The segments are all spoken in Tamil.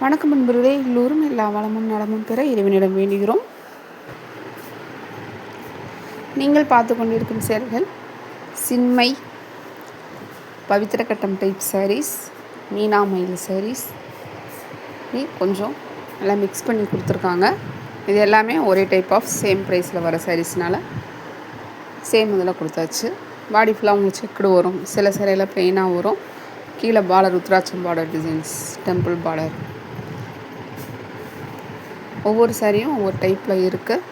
வணக்கம் நண்பர்களே, எல்லோரும் எல்லா வளமும் நலமும் பெற இறைவனிடம் வேண்டுகிறோம். நீங்கள் பார்த்து கொண்டிருக்கும் சேலைகள் சின்மை பவித்திர கட்டம் டைப் சாரீஸ், மீனா மயில் சாரீஸ். கொஞ்சம் நல்லா மிக்ஸ் பண்ணி கொடுத்துருக்காங்க. இது எல்லாமே ஒரே டைப் ஆஃப் சேம் ப்ரைஸில் வர சாரீஸ்னால சேம் இதில் கொடுத்தாச்சு. பாடி ஃபுல்லாக உங்களுக்கு செக்குடு வரும், சில சேலையில் ப்ளெயினாக வரும். கீழே பார்டர் ருத்ராட்சம் பார்டர் டிசைன்ஸ், டெம்பிள் பார்டர். ஒவ்வொரு சாரியும் ஒவ்வொரு டைப்பில் இருக்குது.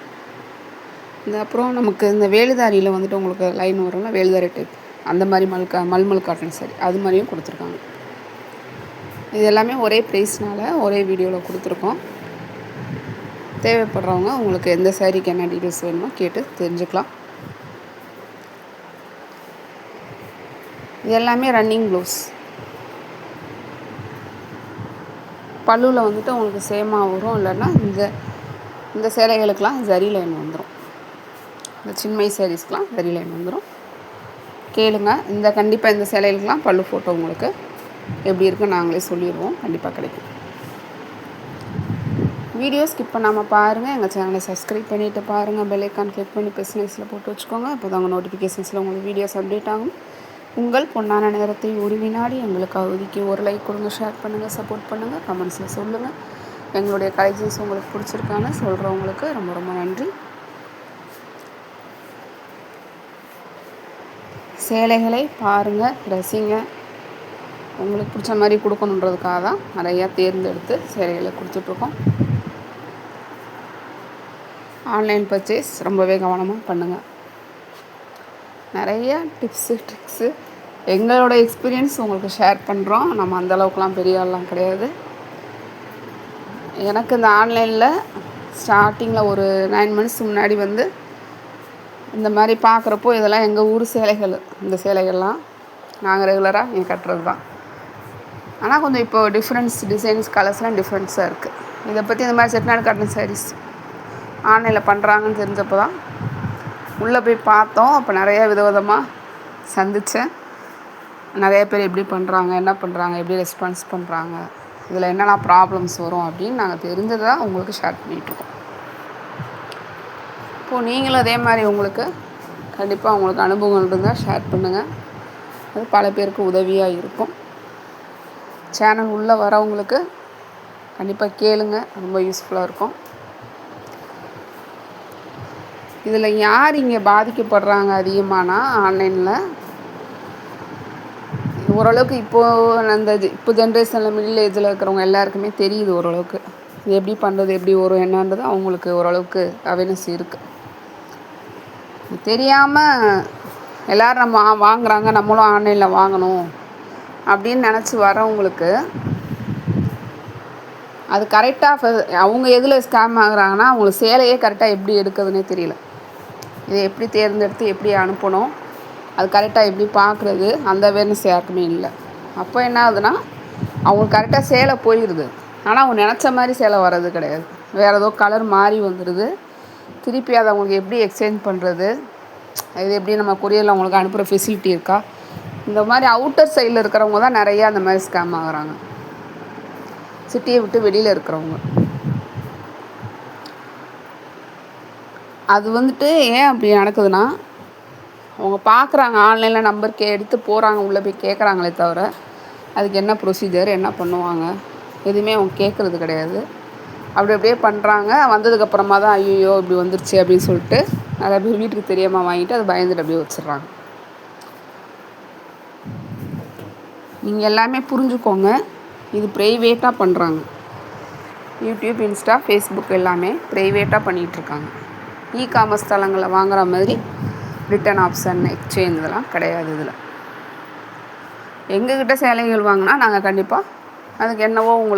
அப்புறம் நமக்கு இந்த வேலுதாரியில் வந்துட்டு உங்களுக்கு லைன் வரும்ல, வேலுதாரி டைப், அந்த மாதிரி மல்மல் காட்டன் சாரி அது மாதிரியும் கொடுத்துருக்காங்க. இது எல்லாமே ஒரே ப்ரைஸ்னால் ஒரே வீடியோவில் கொடுத்துருக்கோம். தேவைப்படுறவங்க உங்களுக்கு எந்த சாரிக்கு என்ன டீட்டெயில்ஸ் வேணுமோ கேட்டு தெரிஞ்சுக்கலாம். இது எல்லாமே ரன்னிங் ப்ளவுஸ். பல்லுவில் வந்துட்டு உங்களுக்கு சேமாக வரும், இல்லைன்னா இந்த சேலைகளுக்கெலாம் ஜரி லைன் வந்துடும். இந்த சின்மை சாரீஸ்க்கெலாம் ஜரி லைன் வந்துடும். கேளுங்க, கண்டிப்பாக இந்த சேலைகளுக்கெலாம் பல்லு ஃபோட்டோ உங்களுக்கு எப்படி இருக்குன்னு நாங்களே சொல்லிடுவோம். கண்டிப்பாக கிடைக்கும். வீடியோ ஸ்கிப் பண்ணாமல் பாருங்கள். எங்கள் சேனலை சப்ஸ்கிரைப் பண்ணிவிட்டு பாருங்கள். பெல் ஐக்கான் கிளிக் பண்ணி பெர்சனல்ஸில் போட்டு வச்சுக்கோங்க. அப்போ தான் உங்கள் நோட்டிஃபிகேஷன்ஸில் உங்களுக்கு வீடியோஸ் அப்டேட் ஆகும். உங்கள் பொன்னான நேரத்தை ஒரு வினாடி எங்களுக்காக ஒதுக்கி ஒரு லைக் கொடுங்க, ஷேர் பண்ணுங்கள், சப்போர்ட் பண்ணுங்கள், கமெண்ட்ஸில் சொல்லுங்கள். எங்களுடைய கலெக்ஷன்ஸ் உங்களுக்கு பிடிச்சிருக்கான்னு சொல்கிறவங்களுக்கு ரொம்ப ரொம்ப நன்றி. சேலைகளை பாருங்கள், ரசிங்க. உங்களுக்கு பிடிச்ச மாதிரி கொடுக்கணுன்றதுக்காக தான் நிறையா தேர்ந்தெடுத்து சேலைகளை கொடுத்துட்ருக்கோம். ஆன்லைன் பர்ச்சேஸ் ரொம்பவே கவனமாக பண்ணுங்கள். நிறைய டிப்ஸு ட்ரிக்ஸு எங்களோட எக்ஸ்பீரியன்ஸ் உங்களுக்கு ஷேர் பண்ணுறோம். நம்ம அந்தளவுக்குலாம் பெரிய ஆள்லாம் கிடையாது. எனக்கு இந்த ஆன்லைனில் ஸ்டார்டிங்கில் ஒரு 9 months முன்னாடி இந்த மாதிரி பார்க்குறப்போ இதெல்லாம் எங்கள் ஊர் சேலைகள். இந்த சேலைகள்லாம் நாங்கள் ரெகுலராக கட்டுறது தான். ஆனால் கொஞ்சம் இப்போ டிசைன்ஸ் கலர்ஸ்லாம் டிஃப்ரெண்ட்ஸாக இருக்குது. இதை பற்றி இந்த மாதிரி செட்டிநாடு காட்டன் சாரீஸ் ஆன்லைனில் பண்ணுறாங்கன்னு தெரிஞ்சப்போ தான் உள்ளே போய் பார்த்தோம். அப்போ நிறையா விதவிதமாக சந்தித்தேன். நிறைய பேர் எப்படி பண்ணுறாங்க, என்ன பண்ணுறாங்க, எப்படி ரெஸ்பான்ஸ் பண்ணுறாங்க, இதில் என்னென்ன ப்ராப்ளம்ஸ் வரும் அப்படின்னு நாங்கள் தெரிஞ்சதாக உங்களுக்கு ஷேர் பண்ணிகிட்ருக்கோம். இப்போது நீங்களும் அதே மாதிரி உங்களுக்கு கண்டிப்பாக உங்களுக்கு அனுபவங்கள் இருந்தால் ஷேர் பண்ணுங்கள். அது பல பேருக்கு உதவியாக இருக்கும். சேனல் உள்ளே வரவங்களுக்கு கண்டிப்பாக கேளுங்க, ரொம்ப யூஸ்ஃபுல்லாக இருக்கும். இதில் யார் இங்கே பாதிக்கப்படுறாங்க அதிகமானா ஆன்லைனில் ஓரளவுக்கு இப்போ ஜென்ரேஷனில் மிடில் ஏஜில் இருக்கிறவங்க எல்லாருக்குமே தெரியுது ஓரளவுக்கு. இது எப்படி பண்ணுறது, எப்படி வரும் என்னன்றது அவங்களுக்கு ஓரளவுக்கு அவேர்னஸ் இருக்குது. தெரியாமல் எல்லோரும் நம்ம வாங்குகிறாங்க, நம்மளும் ஆன்லைனில் வாங்கணும் அப்படின்னு நினச்சி வரவங்களுக்கு அது கரெக்டாக அவங்க எதில் ஸ்கேம் ஆகுறாங்கன்னா அவங்களுக்கு சேலையே கரெக்டாக எப்படி எடுக்கிறதுனே தெரியல. இதை எப்படி தேர்ந்தெடுத்து எப்படி அனுப்பணும், அது கரெக்டாக எப்படி பார்க்குறது, அந்த அவேர்னஸ் யாருக்குமே இல்லை. அப்போ என்ன ஆகுதுன்னா அவங்களுக்கு கரெக்டாக சேலை போயிடுது, ஆனால் அவங்க நினச்ச மாதிரி சேலை வர்றது கிடையாது. வேறு ஏதோ கலர் மாறி வந்துடுது. திருப்பி அதை அவங்களுக்கு எப்படி எக்ஸ்சேஞ்ச் பண்ணுறது, இது எப்படி நம்ம கொரியரில் அவங்களுக்கு அனுப்புகிற ஃபெசிலிட்டி இருக்கா, இந்த மாதிரி அவுட்டர் சைடில் இருக்கிறவங்க தான் நிறையா அந்த மாதிரி ஸ்கேம் ஆகுறாங்க. சிட்டியை விட்டு வெளியில் இருக்கிறவங்க அது ஏன் அப்படி நடக்குதுன்னா அவங்க பார்க்குறாங்க, ஆன்லைனில் நம்பர் எடுத்து போகிறாங்க, உள்ளே போய் கேட்குறாங்களே தவிர அதுக்கு என்ன ப்ரொசீஜர், என்ன பண்ணுவாங்க, எதுவுமே அவங்க கேட்குறது கிடையாது. அப்படியே பண்ணுறாங்க. வந்ததுக்கப்புறமா தான் ஐயோ இப்படி வந்துருச்சு அப்படின்னு சொல்லிட்டு நிறைய பேர் வீட்டுக்கு தெரியாமல் வாங்கிட்டு அது பயந்துட்டு அப்படியே வச்சிடுறாங்க. நீங்கள் எல்லாமே புரிஞ்சுக்கோங்க, இது ப்ரைவேட்டாக பண்ணுறாங்க. யூடியூப், இன்ஸ்டா, ஃபேஸ்புக் எல்லாமே ப்ரைவேட்டாக பண்ணிகிட்ருக்காங்க. காமர்ஸ் தளங்களில் வாங்குகிற மாதிரி ரிட்டன் ஆப்ஷன், எக்ஸ்சேஞ்ச் இதெல்லாம் கிடையாது. இதில் எங்ககிட்ட சேலைகள் வாங்கினா நாங்கள் கண்டிப்பாக அதுக்கு என்னவோ உங்களுக்கு